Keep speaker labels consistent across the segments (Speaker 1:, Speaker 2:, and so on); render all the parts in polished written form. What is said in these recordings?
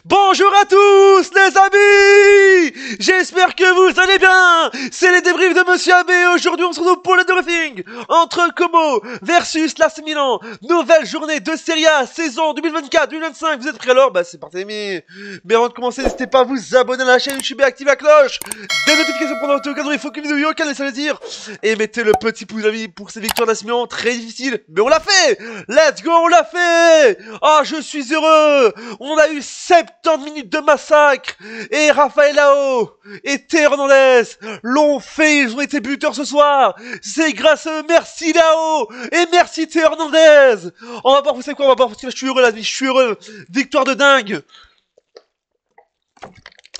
Speaker 1: Bonjour à tous les amis. J'espère que vous allez bien. C'est les débriefs de Monsieur AB. Aujourd'hui on se retrouve pour le debriefing entre Como versus l'AC Milan. Nouvelle journée de Serie A, saison 2024-2025. Vous êtes prêts alors? Bah c'est parti les amis. Mais avant de commencer, n'hésitez pas à vous abonner à la chaîne YouTube et activer la cloche. Des notifications pour noter au cas où il faut qu'une vidéo aucun laisse à le dire. Et mettez le petit pouce d'avis pour cette victoire d'AC Milan. Très difficile, mais on l'a fait. Let's go, on l'a fait. Ah, je suis heureux. On a eu 70 minutes de massacre et Raphaël Leao et Théo Hernandez l'ont fait, ils ont été buteurs ce soir. C'est grâce à eux, merci Leao et merci Théo Hernandez. On va voir, vous savez quoi, on va voir parce que là je suis heureux, je suis heureux. Victoire de dingue.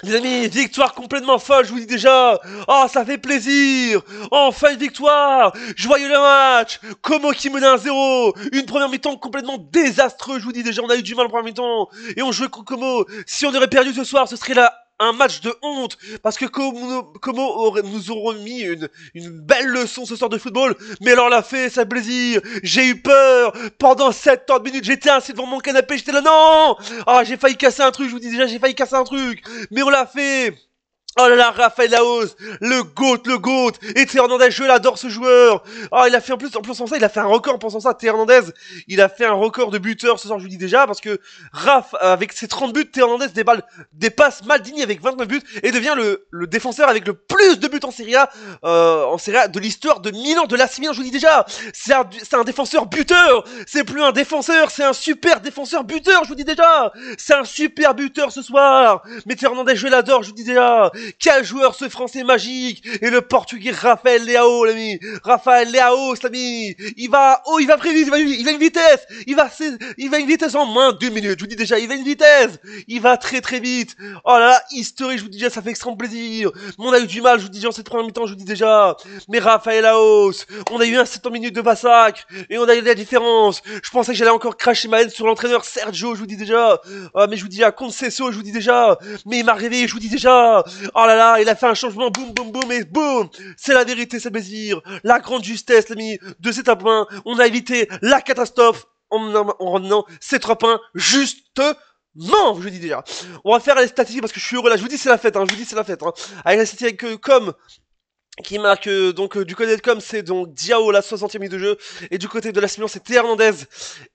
Speaker 1: Les amis, victoire complètement folle, je vous dis déjà. Oh, ça fait plaisir. Enfin une victoire. Joyeux le match. Como qui menait 1-0. Une première mi-temps complètement désastreuse, je vous dis déjà. On a eu du mal en première mi-temps. Et on jouait contre Como. Si on aurait perdu ce soir, ce serait là un match de honte. Parce que Como nous aurait mis une belle leçon ce soir de football. Mais alors l'a fait, ça fait plaisir. J'ai eu peur. Pendant 70 minutes, j'étais assis devant mon canapé. J'étais là, non. Ah, j'ai failli casser un truc, je vous dis déjà, j'ai failli casser un truc. Mais on l'a fait. Oh là là, Raphaël Leao, le GOAT, et Théo Hernandez, je l'adore ce joueur. Oh, il a fait en plus en ça, il a fait un record en pensant ça, Théo Hernandez, il a fait un record de buteur ce soir, je vous dis déjà, parce que Raph, avec ses 30 buts, Théo Hernandez dépasse Maldini avec 29 buts, et devient le défenseur avec le plus de buts en Serie A, de l'histoire de Milan, de l'AC Milan, je vous dis déjà. C'est un défenseur buteur, c'est plus un défenseur, c'est un super défenseur buteur, je vous dis déjà. C'est un super buteur ce soir. Mais Théo Hernandez, je l'adore, je vous dis déjà. Quel joueur ce français magique. Et le portugais Raphaël Leao, l'ami. Raphaël Leao, l'ami. Il va très vite, il va une vitesse. Il va une vitesse en moins de 2 minutes, je vous dis déjà, il va une vitesse. Il va très très vite. Oh là là, historique, je vous dis déjà, ça fait extrêmement plaisir. Mais on a eu du mal, je vous dis déjà, en cette première mi-temps, je vous dis déjà. Mais Raphaël Leao, on a eu un 70 minutes de massacre. Et on a eu la différence. Je pensais que j'allais encore cracher ma haine sur l'entraîneur Sergio, je vous dis déjà. Mais je vous dis déjà, Conceição, je vous dis déjà. Mais il m'a réveillé, je vous dis déjà. Oh là là, il a fait un changement, boum, boum, boum, et boum. C'est la vérité, c'est le plaisir. La grande justesse, l'ami, de cet point. On a évité la catastrophe en ramenant ces 3 points justement, je vous dis déjà. On va faire les statistiques parce que je suis heureux là. Je vous dis c'est la fête, je vous dis c'est la fête. Avec les statistiques comme qui marque donc du côté de Com, c'est donc Diao la 60e minute de jeu, et du côté de l'AC Milan c'est Théo Hernandez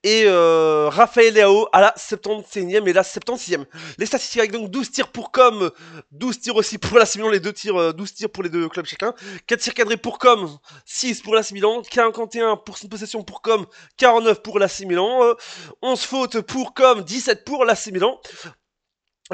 Speaker 1: et Raphaël Leao à la 71e et la 76e. Les statistiques avec donc 12 tirs pour Com, 12 tirs aussi pour l'AC Milan, les 2 tirs, 12 tirs pour les deux clubs chacun, 4 tirs cadrés pour Com, 6 pour l'AC Milan, 51 pour son possession pour Com, 49 pour l'AC Milan, 11 fautes pour Com, 17 pour l'AC Milan.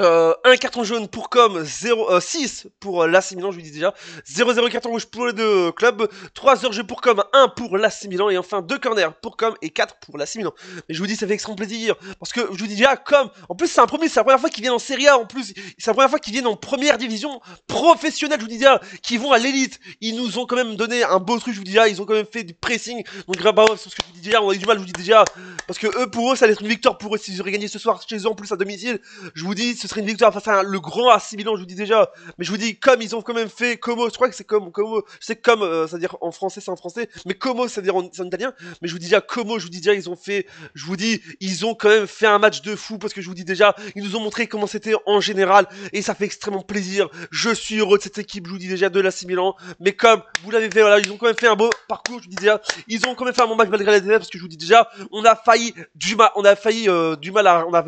Speaker 1: Un carton jaune pour Com, 6 pour l'AC Milan, je vous dis déjà. 0-0 carton rouge pour les deux clubs. 3 heures jeu pour Com, 1 pour l'AC Milan. Et enfin 2 corners pour Com et 4 pour l'AC Milan. Mais je vous dis, ça fait extrêmement plaisir. Parce que je vous dis déjà, Com, en plus c'est la première fois qu'ils viennent en Serie A. En plus, c'est la première fois qu'ils viennent en première division professionnelle, je vous dis déjà, qu'ils vont à l'élite. Ils nous ont quand même donné un beau truc, je vous dis déjà. Ils ont quand même fait du pressing. Donc bravo, sur ce que je vous dis déjà, on a eu du mal, je vous dis déjà. Parce que pour eux, ça allait être une victoire pour eux s'ils auraient gagné ce soir chez eux en plus à domicile. Je vous dis, ce serait une victoire face à le grand AC Milan, je vous dis déjà. Mais je vous dis, comme ils ont quand même fait Como, je crois que c'est Como, c'est comme, c'est-à-dire en français, c'est en français, mais Como, c'est-à-dire c'est en italien. Mais je vous dis déjà, Como, je vous dis déjà, ils ont fait, je vous dis, ils ont quand même fait un match de fou, parce que je vous dis déjà, ils nous ont montré comment c'était en général, et ça fait extrêmement plaisir. Je suis heureux de cette équipe, je vous dis déjà, de l'AC Milan. Mais comme vous l'avez fait, voilà, ils ont quand même fait un beau parcours, je vous dis déjà, ils ont quand même fait un bon match malgré la défaite, parce que je vous dis déjà, on avait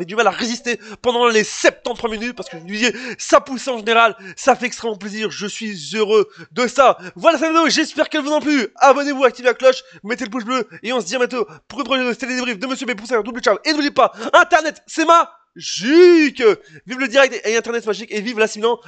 Speaker 1: du mal à résister pendant les 73 minutes, parce que je vous dis, ça pousse en général, ça fait extrêmement plaisir, je suis heureux de ça. Voilà cette vidéo, j'espère qu'elle vous a plu. Abonnez-vous, activez la cloche, mettez le pouce bleu, et on se dit à bientôt pour une prochaine vidéo. C'était les débriefs de Monsieur B pour ça, double ciao. Et n'oubliez pas, Internet, c'est magique. Vive le direct et Internet magique, et vive la Milan.